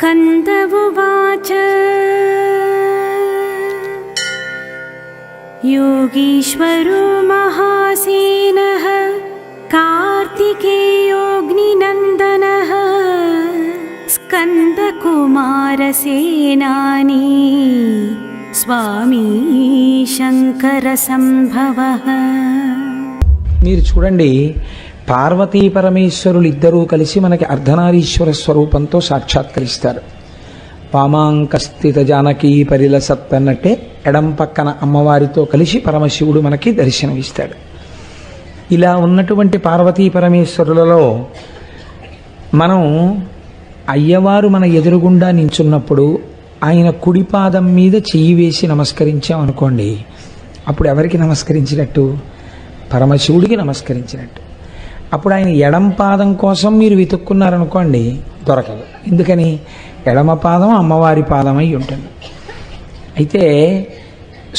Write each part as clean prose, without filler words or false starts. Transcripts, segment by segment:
स्कन्द उवाच योगीश्वरो महासेनः कार्तिकेयोऽग्निनन्दनः स्कन्दकुमारसेनानी स्वामी शङ्करसम्भवः। మీరు చూడండి, పార్వతీ పరమేశ్వరులు ఇద్దరూ కలిసి మనకి అర్ధనారీశ్వర స్వరూపంతో సాక్షాత్కరిస్తారు. వామాంకస్థిత జానకీ పరిలసత్ అన్నట్టే ఎడం పక్కన అమ్మవారితో కలిసి పరమశివుడు మనకి దర్శనమిస్తాడు. ఇలా ఉన్నటువంటి పార్వతీ పరమేశ్వరులలో మనం అయ్యవారు మన ఎదురుగుండా నించున్నప్పుడు ఆయన కుడి పాదం మీద చెయ్యి వేసి నమస్కరించామనుకోండి, అప్పుడు ఎవరికి నమస్కరించినట్టు? పరమశివుడికి నమస్కరించినట్టు. అప్పుడు ఆయన ఎడం పాదం కోసం మీరు వెతుక్కున్నారనుకోండి, దొరకదు. ఎందుకని? ఎడమ పాదం అమ్మవారి పాదమై ఉంటుంది. అయితే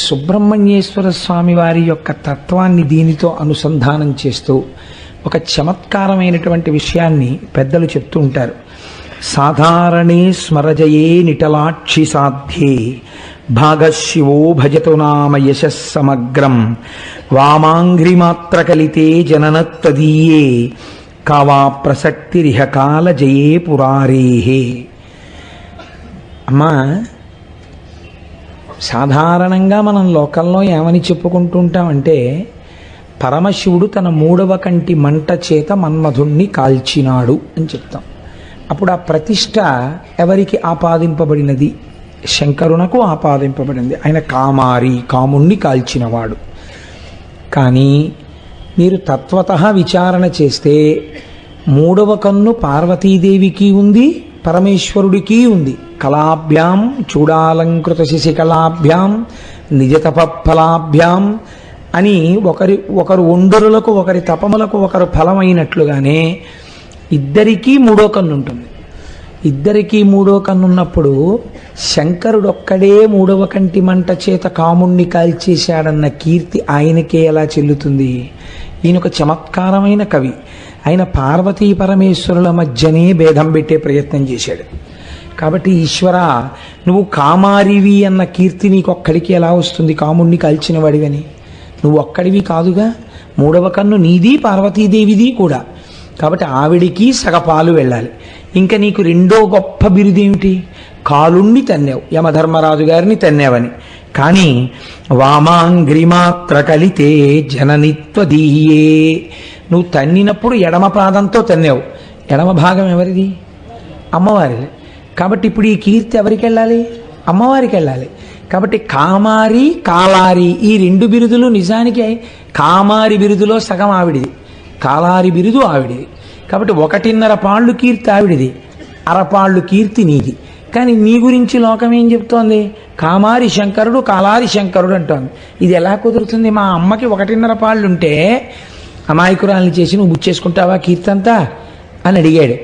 సుబ్రహ్మణ్యేశ్వర స్వామి వారి యొక్క తత్వాన్ని దీనితో అనుసంధానం చేస్తూ ఒక చమత్కారమైనటువంటి విషయాన్ని పెద్దలు చెప్తూ ఉంటారు. సాధారణే స్మరజయే నిటలాక్షి సాధ్యే భాగశివో భజతు నామ యశస్సమగ్రం వామాంఘ్రిమాత్రకలితే జననత్తదీయే కావా ప్రసక్తిరిహ కాల జయే పురారేహే. అమ్మా, సాధారణంగా మనం లోకంలో ఏమని చెప్పుకుంటుంటామంటే, పరమశివుడు తన మూడవ కంటి మంట చేత మన్మధుణ్ణి కాల్చినాడు అని చెప్తాం. అప్పుడు ఆ ప్రతిష్ట ఎవరికి ఆపాదింపబడినది? శంకరునకు ఆపాదింపబడింది. ఆయన కామారి, కాముణ్ణి కాల్చినవాడు. కానీ మీరు తత్వతః విచారణ చేస్తే మూడవ కన్ను పార్వతీదేవికి ఉంది, పరమేశ్వరుడికి ఉంది. కళాభ్యాం చూడాలంకృత శశికళాభ్యాం నిజతపఫలాభ్యాం అని ఒకరు ఒండరులకు ఒకరి తపములకు ఒకరు ఫలమైనట్లుగానే ఇద్దరికీ మూడో కన్ను ఉంటుంది. ఇద్దరికీ మూడో కన్నున్నప్పుడు శంకరుడొక్కడే మూడవ కంటి మంట చేత కాముణ్ణి కాల్చేశాడన్న కీర్తి ఆయనకే ఎలా చెల్లుతుంది? ఈయన ఒక చమత్కారమైన కవి. ఆయన పార్వతీ పరమేశ్వరుల మధ్యనే భేదం పెట్టే ప్రయత్నం చేశాడు. కాబట్టి ఈశ్వర, నువ్వు కామారివి అన్న కీర్తి నీకొక్కడికి ఎలా వస్తుంది? కాముణ్ణి కాల్చిన వాడివని. నువ్వు ఒక్కడివి కాదుగా, మూడవ కన్ను నీది, పార్వతీదేవిది కూడా. కాబట్టి ఆవిడికి సగపాలు వెళ్ళాలి. ఇంకా నీకు రెండో గొప్ప బిరుదేమిటి? కాలుణ్ణి తన్నావు, యమధర్మరాజు గారిని తన్నావని. కానీ వామాంగ్రిమాత్ర కలితే జననిత్వదీయే, నువ్వు తన్నినప్పుడు ఎడమ పాదంతో తన్నావు. ఎడమ భాగం ఎవరిది? అమ్మవారిది. కాబట్టి ఇప్పుడు ఈ కీర్తి ఎవరికి వెళ్ళాలి? అమ్మవారికి వెళ్ళాలి. కాబట్టి కామారి, కాలారి ఈ రెండు బిరుదులు నిజానికి కామారి బిరుదులో సగం ఆవిడిది, కాలారి బిరుదు ఆవిడిది. కాబట్టి 1.5 పాళ్ళు కీర్తి ఆవిడిది, అరపాళ్ళు కీర్తి నీది. కానీ నీ గురించి లోకం ఏం చెప్తోంది? కామారి శంకరుడు, కాలారి శంకరుడు అంటోంది. ఇది ఎలా కుదురుతుంది? మా అమ్మకి 1.5 పాళ్ళు ఉంటే అమాయకురాల్ని చేసి నువ్వు బుచ్చేసుకుంటావా కీర్తి అంతా అని అడిగాడు.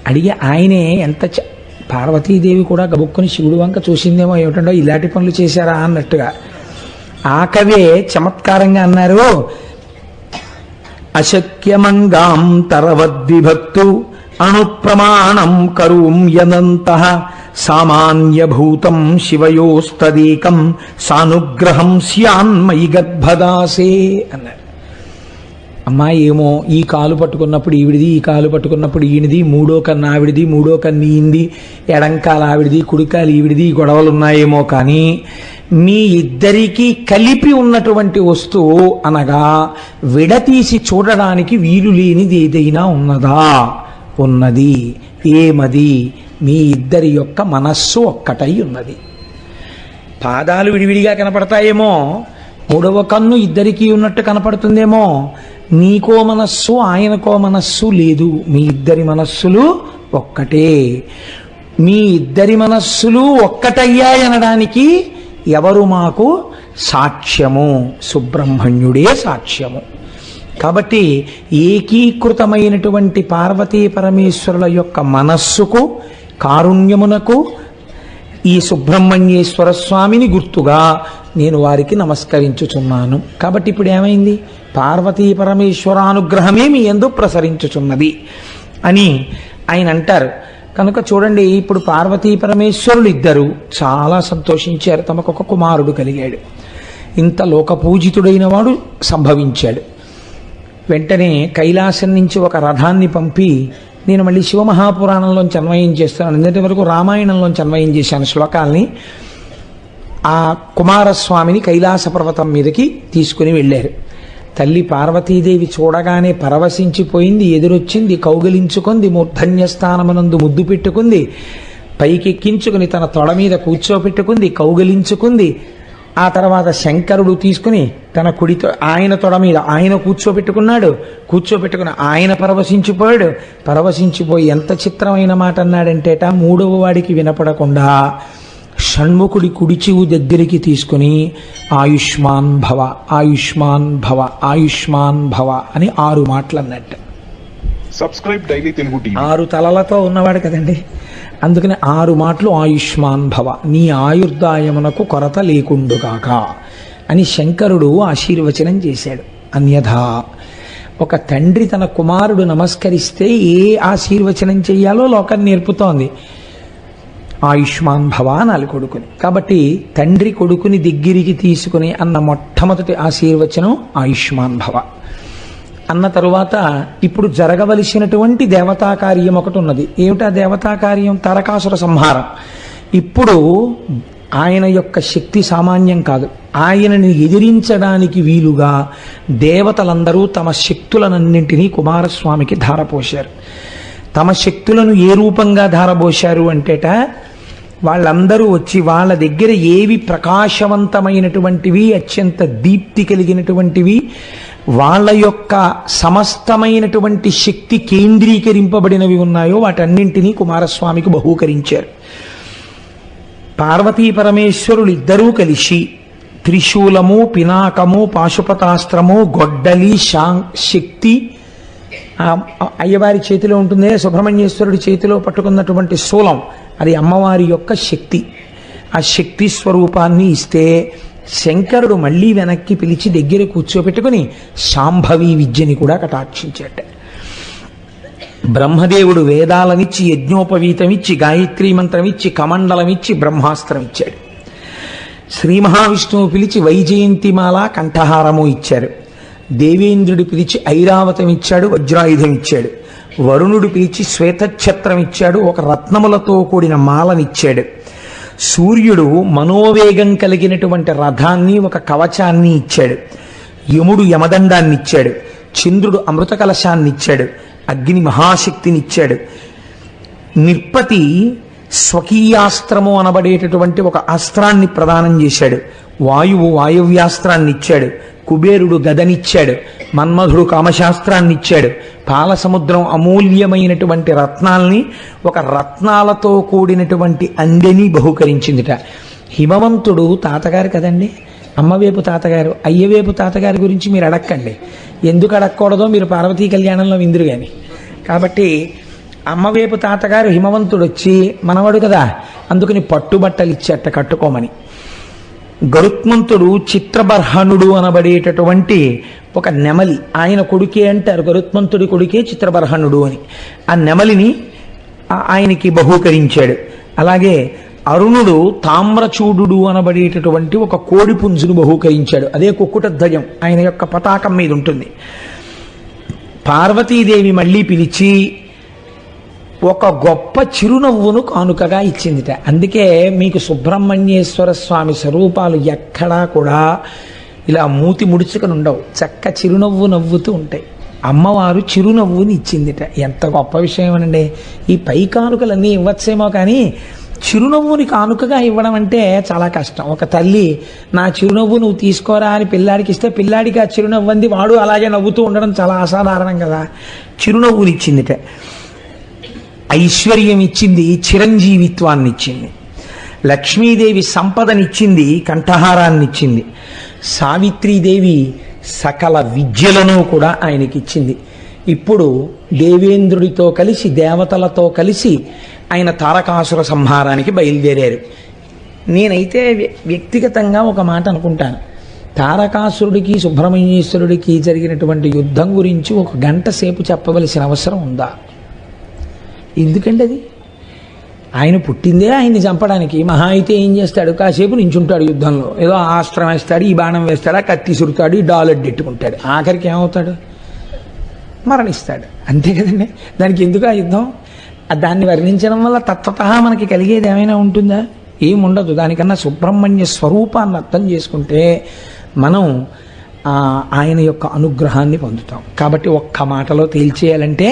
అడిగి ఆయనే ఎంత పార్వతీదేవి కూడా గబుక్కుని శివుడు వంక చూసిందేమో, ఏమిటండో ఇలాంటి పనులు చేశారా అన్నట్టుగా. ఆ కవే చమత్కారంగా అన్నారు, అశక్యమంగాం తరవద్విభక్తు అణుప్రమాణం కరూం యనంతః సామాన్యభూతం శివయోస్తదేకం సానుగ్రహం స్యాన్మయి గర్భదాసే అన్నారు. అమ్మా, ఏమో ఈ కాలు పట్టుకున్నప్పుడు ఈవిడిది, ఈ కాలు పట్టుకున్నప్పుడు ఈయనది, మూడో కన్ను ఆవిడిది, మూడో కన్ను ఈంది, ఎడంకాల ఆవిడిది, కుడికాలు ఈవిడిది, గొడవలు ఉన్నాయేమో. కానీ మీ ఇద్దరికీ కలిపి ఉన్నటువంటి వస్తువు అనగా విడతీసి చూడడానికి వీలు లేనిది ఏదైనా ఉన్నదా? ఉన్నది. ఏమది? మీ ఇద్దరి యొక్క మనస్సు ఒక్కటై ఉన్నది. పాదాలు విడివిడిగా కనపడతాయేమో, మూడవ కన్ను ఇద్దరికీ ఉన్నట్టు కనపడుతుందేమో. నీకో మనస్సు, ఆయనకో మనస్సు లేదు. మీ ఇద్దరి మనస్సులు ఒక్కటే. మీ ఇద్దరి మనస్సులు ఒక్కటయ్యాయనడానికి ఎవరు మాకు సాక్ష్యము? సుబ్రహ్మణ్యుడే సాక్ష్యము. కాబట్టి ఏకీకృతమైనటువంటి పార్వతీ పరమేశ్వరుల యొక్క మనస్సుకు, కారుణ్యమునకు ఈ సుబ్రహ్మణ్యేశ్వర స్వామిని గుర్తుగా నేను వారికి నమస్కరించుచున్నాను. కాబట్టి ఇప్పుడు ఏమైంది? పార్వతీ పరమేశ్వరానుగ్రహమే మీ యందు ప్రసరించుచున్నది అని ఆయన అంటారు. కనుక చూడండి, ఇప్పుడు పార్వతీ పరమేశ్వరులు ఇద్దరు చాలా సంతోషించారు. తమకు ఒక కుమారుడు కలిగాడు. ఇంత లోకపూజితుడైన వాడు సంభవించాడు. వెంటనే కైలాసం నుంచి ఒక రథాన్ని పంపి, నేను మళ్ళీ శివమహాపురాణంలోంచి అన్వయం చేస్తున్నాను, నిన్నటి వరకు రామాయణంలోంచి అన్వయం చేశాను శ్లోకాల్ని. ఆ కుమారస్వామిని కైలాస పర్వతం మీదకి తీసుకుని వెళ్ళారు. తల్లి పార్వతీదేవి చూడగానే పరవశించిపోయింది, ఎదురొచ్చింది, కౌగిలించుకుంది, మూర్ధన్యస్థానమునందు ముద్దు పెట్టుకుంది, పైకెక్కించుకుని తన తొడ మీద కూర్చోపెట్టుకుంది, కౌగిలించుకుంది. ఆ తర్వాత శంకరుడు తీసుకుని తన కుడితో ఆయన తొడ మీద ఆయన కూర్చోపెట్టుకుని ఆయన పరవశించిపోయాడు. పరవశించిపోయి ఎంత చిత్రమైన మాట అన్నాడంటేట, మూడవ వాడికి వినపడకుండా షణ్ముఖుడి కుడి చెవు దగ్గరికి తీసుకుని ఆయుష్మాన్ భవ, ఆయుష్మాన్ భవ, ఆయుష్మాన్ భవ అని 6 మాటలు అన్నట్టు. Subscribe daily Telugu TV. 6 తలలతో ఉన్నవాడు కదండి, అందుకని 6 మాటలు ఆయుష్మాన్ భవ, నీ ఆయుర్దాయమునకు కొరత లేకుండుగాక అని శంకరుడు ఆశీర్వచనం చేశాడు. అన్యథా ఒక తండ్రి తన కుమారుడు నమస్కరిస్తే ఏ ఆశీర్వచనం చెయ్యాలో లోకం నేర్పుతోంది. ఆయుష్మాన్ భవ అనాలి కొడుకుని. కాబట్టి తండ్రి కొడుకుని దగ్గరికి తీసుకుని అన్న మొట్టమొదటి ఆశీర్వచనం ఆయుష్మాన్ భవ. అన్న తరువాత ఇప్పుడు జరగవలసినటువంటి దేవతా కార్యం ఒకటి ఉన్నది. ఏమిటా దేవతా కార్యం? తారకాసుర సంహారం. ఇప్పుడు ఆయన యొక్క శక్తి సామాన్యం కాదు. ఆయనని ఎదిరించడానికి వీలుగా దేవతలందరూ తమ శక్తులనన్నింటినీ కుమారస్వామికి ధారపోశారు. తమ శక్తులను ఏ రూపంగా ధారపోశారు అంటేట, వాళ్ళందరూ వచ్చి వాళ్ళ దగ్గర ఏవి ప్రకాశవంతమైనటువంటివి, అత్యంత దీప్తి కలిగినటువంటివి, వాళ్ళ యొక్క సమస్తమైనటువంటి శక్తి కేంద్రీకరింపబడినవి ఉన్నాయో వాటన్నింటినీ కుమారస్వామికి బహూకరించారు. పార్వతీ పరమేశ్వరులు ఇద్దరూ కలిసి త్రిశూలము, పినాకము, పాశుపతాస్త్రము, గొడ్డలి, శక్తి అయ్యవారి చేతిలో ఉంటుంది, సుబ్రహ్మణ్యేశ్వరుడి చేతిలో పట్టుకున్నటువంటి శూలం, అది అమ్మవారి యొక్క శక్తి. ఆ శక్తి స్వరూపాన్ని ఇస్తే శంకరుడు మళ్ళీ వెనక్కి పిలిచి దగ్గర కూర్చోపెట్టుకుని శాంభవి విద్యని కూడా కటాక్షించాట. బ్రహ్మదేవుడు వేదాలనిచ్చి, యజ్ఞోపవీతమిచ్చి, గాయత్రీ మంత్రమిచ్చి, కమండలమిచ్చి, బ్రహ్మాస్త్రం ఇచ్చాడు. శ్రీ మహావిష్ణువు పిలిచి వైజయంతిమాల కంఠహారము ఇచ్చారు. దేవేంద్రుడు పిలిచి ఐరావతం ఇచ్చాడు, వజ్రాయుధం ఇచ్చాడు. వరుణుడు పిలిచి శ్వేతఛత్రం ఇచ్చాడు, ఒక రత్నములతో కూడిన మాలనిచ్చాడు. సూర్యుడు మనోవేగం కలిగినటువంటి రథాన్ని, ఒక కవచాన్ని ఇచ్చాడు. యముడు యమదండాన్ని ఇచ్చాడు. చంద్రుడు అమృత కలశాన్ని ఇచ్చాడు. అగ్ని మహాశక్తిని ఇచ్చాడు. నిర్పతి స్వకీయాస్త్రము అనబడేటటువంటి ఒక అస్త్రాన్ని ప్రదానం చేశాడు. వాయువు వాయవ్యాస్త్రాన్ని ఇచ్చాడు. కుబేరుడు గదనిచ్చాడు. మన్మధుడు కామశాస్త్రాన్ని ఇచ్చాడు. పాలసముద్రం అమూల్యమైనటువంటి రత్నాల్ని, ఒక రత్నాలతో కూడినటువంటి అందెని బహుకరించిందిట. హిమవంతుడు తాతగారు కదండి, అమ్మవేపు తాతగారు. అయ్యవేపు తాతగారి గురించి మీరు అడక్కండి, ఎందుకు అడగకూడదో మీరు పార్వతీ కళ్యాణంలో విందురు కానీ. కాబట్టి అమ్మవేపు తాతగారు హిమవంతుడు వచ్చి మనవడు కదా, అందుకని పట్టుబట్టలు ఇచ్చేట కట్టుకోమని. గరుత్మంతుడు చిత్రబర్హణుడు అనబడేటటువంటి ఒక నెమలి, ఆయన కొడుకే అంటారు, గరుత్మంతుడి కొడుకే చిత్రబర్హణుడు అని. ఆ నెమలిని ఆయనకి బహూకరించాడు. అలాగే అరుణుడు తామ్రచూడు అనబడేటటువంటి ఒక కోడి పుంజును బహూకరించాడు. అదే కుక్కుటధ్వజం ఆయన యొక్క పతాకం మీద ఉంటుంది. పార్వతీదేవి మళ్ళీ పిలిచి ఒక గొప్ప చిరునవ్వును కానుకగా ఇచ్చిందిట. అందుకే మీకు సుబ్రహ్మణ్యేశ్వర స్వామి స్వరూపాలు ఎక్కడా కూడా ఇలా మూతి ముడుచుకొని ఉండవు, చక్క చిరునవ్వు నవ్వుతూ ఉంటాయి. అమ్మవారు చిరునవ్వుని ఇచ్చిందిట. ఎంత గొప్ప విషయం అనండి. ఈ పై కానుకలన్నీ ఇవ్వచ్చేమో కానీ చిరునవ్వుని కానుకగా ఇవ్వడం అంటే చాలా కష్టం. ఒక తల్లి నా చిరునవ్వు నువ్వు తీసుకోరా అని పిల్లాడికి ఇస్తే పిల్లాడికి ఆ చిరునవ్వు అంది, వాడు అలాగే నవ్వుతూ ఉండడం చాలా అసాధారణం కదా. చిరునవ్వుని ఇచ్చిందిట. ఐశ్వర్యం ఇచ్చింది, చిరంజీవిత్వాన్ని ఇచ్చింది. లక్ష్మీదేవి సంపదనిచ్చింది, కంఠహారాన్నిచ్చింది. సావిత్రీదేవి సకల విద్యలను కూడా ఆయనకిచ్చింది. ఇప్పుడు దేవేంద్రుడితో కలిసి, దేవతలతో కలిసి ఆయన తారకాసుర సంహారానికి బయలుదేరారు. నేనైతే వ్యక్తిగతంగా ఒక మాట అనుకుంటాను, తారకాసురుడికి సుబ్రహ్మణ్యేశ్వరుడికి జరిగినటువంటి యుద్ధం గురించి 1 గంట సేపు చెప్పవలసిన అవసరం ఉందా? ఎందుకండి అది? ఆయన పుట్టిందే ఆయన్ని చంపడానికి. మహా అయితే ఏం చేస్తాడు, కాసేపు నించుంటాడు యుద్ధంలో, ఏదో ఆస్త్రం వేస్తాడు, ఈ బాణం వేస్తాడు, కత్తి సురుతాడు, ఈ డాలెడ్డెట్టుకుంటాడు, ఆఖరికి ఏమవుతాడు, మరణిస్తాడు. అంతే కదండి. దానికి ఎందుకు ఆ యుద్ధం? దాన్ని వర్ణించడం వల్ల తత్వత మనకి కలిగేది ఏమైనా ఉంటుందా? ఏముండదు. దానికన్నా సుబ్రహ్మణ్య స్వరూపాన్ని అర్థం చేసుకుంటే మనం ఆయన యొక్క అనుగ్రహాన్ని పొందుతాం. కాబట్టి ఒక్క మాటలో తేల్చేయాలంటే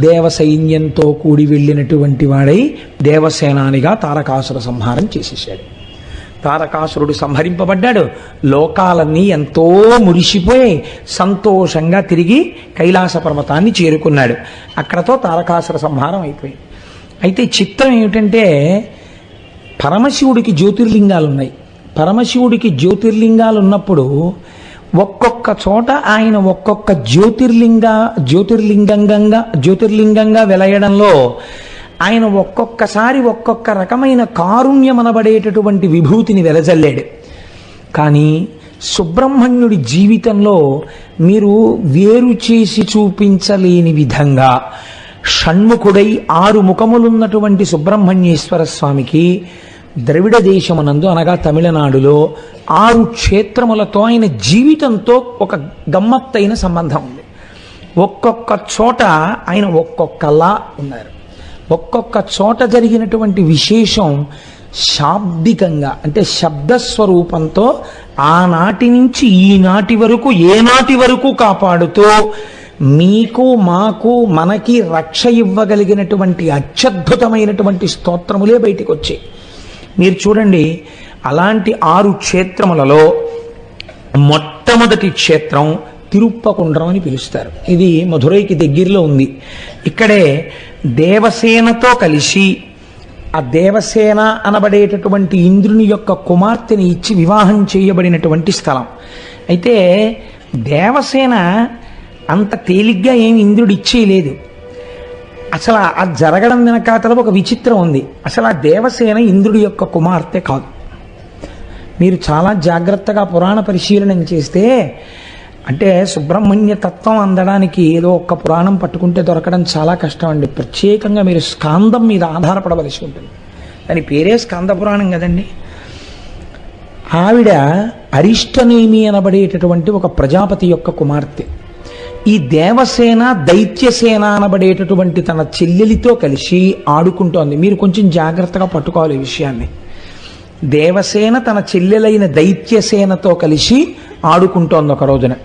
దేవ సైన్యంతో కూడి వెళ్ళినటువంటి వాడై దేవసేనానిగా తారకాసుర సంహారం చేసేసాడు. తారకాసురుడు సంహరింపబడ్డాడు. లోకాలన్నీ ఎంతో మురిసిపోయి సంతోషంగా తిరిగి కైలాస పర్వతాన్ని చేరుకున్నాడు. అక్కడతో తారకాసుర సంహారం అయిపోయింది. అయితే చిత్రం ఏమిటంటే పరమశివుడికి జ్యోతిర్లింగాలు ఉన్నాయి. పరమశివుడికి జ్యోతిర్లింగాలు ఉన్నప్పుడు ఒక్కొక్క చోట ఆయన ఒక్కొక్క జ్యోతిర్లింగంగా వెలయడంలో ఆయన ఒక్కొక్కసారి ఒక్కొక్క రకమైన కారుణ్యమనబడేటటువంటి విభూతిని వెలజల్లాడు. కానీ సుబ్రహ్మణ్యుడి జీవితంలో మీరు వేరు చేసి చూపించలేని విధంగా షణ్ముఖుడై 6 ముఖములున్నటువంటి సుబ్రహ్మణ్యేశ్వర స్వామికి ద్రవిడ దేశమునందు అనగా తమిళనాడులో 6 క్షేత్రములతో ఆయన జీవితంతో ఒక గమ్మత్తైన సంబంధం ఉంది. ఒక్కొక్క చోట ఆయన ఒక్కొక్కలా ఉన్నారు. ఒక్కొక్క చోట జరిగినటువంటి విశేషం శాబ్దికంగా అంటే శబ్దస్వరూపంతో ఆనాటి నుంచి ఈనాటి వరకు ఏనాటి వరకు కాపాడుతూ మీకు మాకు మనకి రక్ష ఇవ్వగలిగినటువంటి అత్యద్భుతమైనటువంటి స్తోత్రములే బయటికి వచ్చాయి. మీరు చూడండి, అలాంటి 6 క్షేత్రములలో మొట్టమొదటి క్షేత్రం తిరుప్పకుండ్రం అని పిలుస్తారు. ఇది మధురైకి దగ్గరలో ఉంది. ఇక్కడే దేవసేనతో కలిసి ఆ దేవసేన అనబడేటటువంటి ఇంద్రుని యొక్క కుమార్తెని ఇచ్చి వివాహం చేయబడినటువంటి స్థలం. అయితే దేవసేన అంత తేలిగ్గా ఏమి ఇంద్రుడు ఇచ్చేయలేదు. అసలు ఆ జరగడం వెనకాతల ఒక విచిత్రం ఉంది. అసలు ఆ దేవసేన ఇంద్రుడి యొక్క కుమార్తె కాదు. మీరు చాలా జాగ్రత్తగా పురాణ పరిశీలన చేస్తే అంటే సుబ్రహ్మణ్య తత్వం అందడానికి ఏదో ఒక్క పురాణం పట్టుకుంటే దొరకడం చాలా కష్టం అండి. ప్రత్యేకంగా మీరు స్కాందం మీద ఆధారపడవలసి ఉంటుంది. దాని పేరే స్కాంద పురాణం కదండి. ఆవిడ అరిష్టనేమి అనబడేటటువంటి ఒక ప్రజాపతి యొక్క కుమార్తె. ఈ దేవసేన దైత్యసేన అనబడేటటువంటి తన చెల్లెలితో కలిసి ఆడుకుంటోంది. మీరు కొంచెం జాగ్రత్తగా పట్టుకోవాలి ఈ విషయాన్ని. దేవసేన తన చెల్లెలైన దైత్యసేనతో కలిసి ఆడుకుంటోంది. ఒక రోజున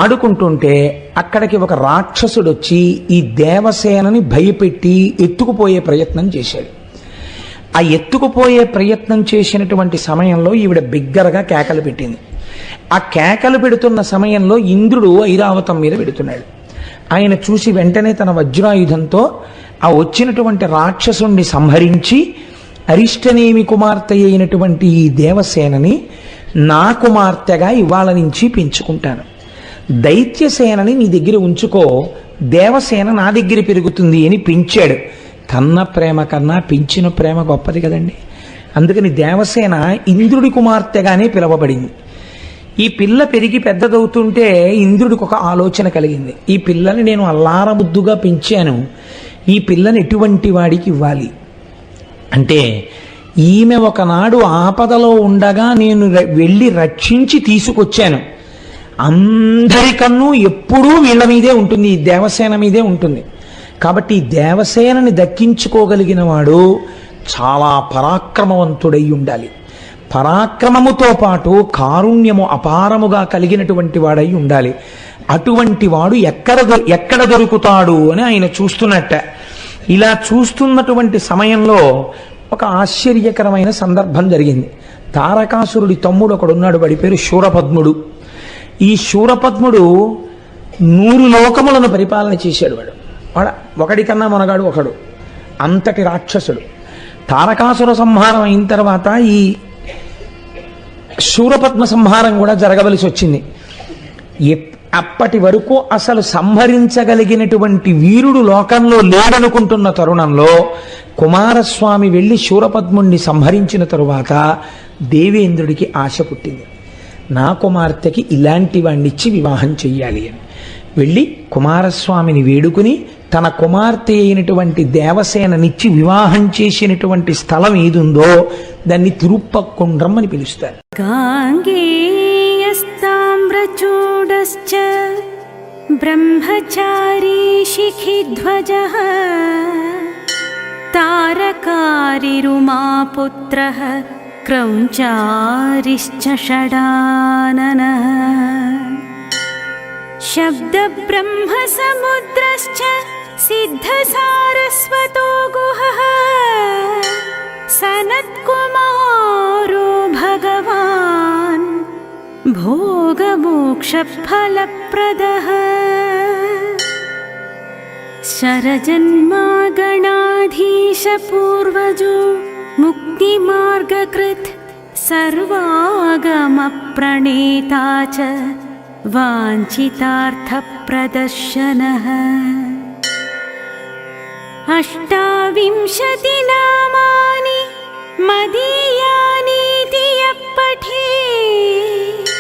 ఆడుకుంటుంటే అక్కడికి ఒక రాక్షసుడు వచ్చి ఈ దేవసేనని భయపెట్టి ఎత్తుకుపోయే ప్రయత్నం చేశాడు. ఆ ఎత్తుకుపోయే ప్రయత్నం చేసినటువంటి సమయంలో ఈవిడ బిగ్గరగా కేకలు పెట్టింది. ఆ కేకలు పెడుతున్న సమయంలో ఇంద్రుడు ఐరావతం మీద పెడుతున్నాడు. ఆయన చూసి వెంటనే తన వజ్రాయుధంతో ఆ వచ్చినటువంటి రాక్షసుణ్ణి సంహరించి అరిష్టనేమి కుమార్తె అయినటువంటి ఈ దేవసేనని నా కుమార్తెగా ఇవాళ నుంచి పెంచుకుంటాను. దైత్యసేనని నీ దగ్గర ఉంచుకో, దేవసేన నా దగ్గర పెరుగుతుంది అని పెంచాడు. కన్న ప్రేమ కన్నా పెంచిన ప్రేమ గొప్పది కదండి. అందుకని దేవసేన ఇంద్రుడి కుమార్తెగానే పిలువబడింది. ఈ పిల్ల పెరిగి పెద్దదవుతుంటే ఇంద్రుడికి ఒక ఆలోచన కలిగింది. ఈ పిల్లని నేను అల్లారముద్దుగా పెంచాను, ఈ పిల్లని ఎటువంటి వాడికి ఇవ్వాలి అంటే, ఈమె ఒకనాడు ఆపదలో ఉండగా నేను వెళ్ళి రక్షించి తీసుకొచ్చాను. అందరికన్నా ఎప్పుడూ వీళ్ళ మీదే ఉంటుంది, ఈ దేవసేన మీదే ఉంటుంది. కాబట్టి ఈ దేవసేనని దక్కించుకోగలిగిన వాడు చాలా పరాక్రమవంతుడై ఉండాలి. పరాక్రమముతో పాటు కారుణ్యము అపారముగా కలిగినటువంటి వాడై ఉండాలి. అటువంటి వాడు ఎక్కడ దొరుకుతాడు అని ఆయన చూస్తున్నట్ట. ఇలా చూస్తున్నటువంటి సమయంలో ఒక ఆశ్చర్యకరమైన సందర్భం జరిగింది. తారకాసురుడి తమ్ముడు ఒకడున్నాడు, వాడి పేరు శూరపద్ముడు. ఈ శూరపద్ముడు 100 లోకములను పరిపాలన చేశాడు. వాడు ఒకడికన్నా మనగాడు ఒకడు, అంతటి రాక్షసుడు. తారకాసుర సంహారం అయిన తర్వాత ఈ శూరపద్మ సంహారం కూడా జరగవలసి వచ్చింది. అప్పటి వరకు అసలు సంహరించగలిగినటువంటి వీరుడు లోకంలో లేడనుకుంటున్న తరుణంలో కుమారస్వామి వెళ్ళి శూరపద్ముణ్ణి సంహరించిన తరువాత దేవేంద్రుడికి ఆశ పుట్టింది. నా కుమార్తెకి ఇలాంటి వాణ్ణిచ్చి వివాహం చెయ్యాలి అని వెళ్ళి కుమారస్వామిని వేడుకుని తన కుమార్తె అయినటువంటి దేవసేననిచ్చి వివాహం చేసినటువంటి స్థలం ఏదుందో దాన్ని తిరుప్పకుండ్రం అని పిలుస్తారు. గాంగేయస్తామ్రచూడశ్చ బ్రహ్మచారీ శిఖిధ్వజః తారకారిరుమాపుత్రః క్రౌంచారిశ్చ షడాననః శబ్దబ్రహ్మసముద్రశ్చ సిద్ధసారస్వతో గుహః సనత్కుమారో భగవాన్ భోగమోక్షఫలప్రదః శరజన్మాగణాధీశ పూర్వజో ముక్తిమార్గకృత్ సర్వాగమప్రణేతా చ వాంఛితార్థప్రదర్శనః అష్టావింశతి నామాని మదీయానీతి యః పఠేత్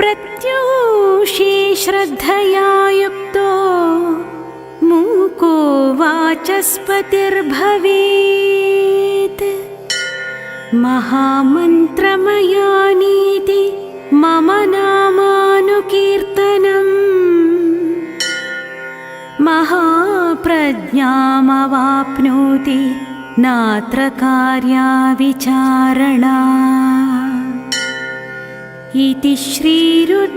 ప్రత్యూషే శ్రద్ధయా యుక్తో మూకో వాచస్పతిర్భవేత్ మహామంత్రమయానీతి మమ నామానుకీర్తనం మహాప్రజ్ఞామవాప్నోతి నాత్ర కార్యా విచారణా. ఇతి శ్రీరుద్రయామలే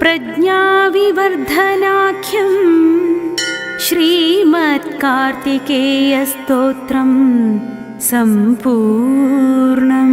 ప్రజ్ఞావివర్ధనాఖ్యం శ్రీమత్కార్తికేయస్తోత్రం సంపూర్ణం.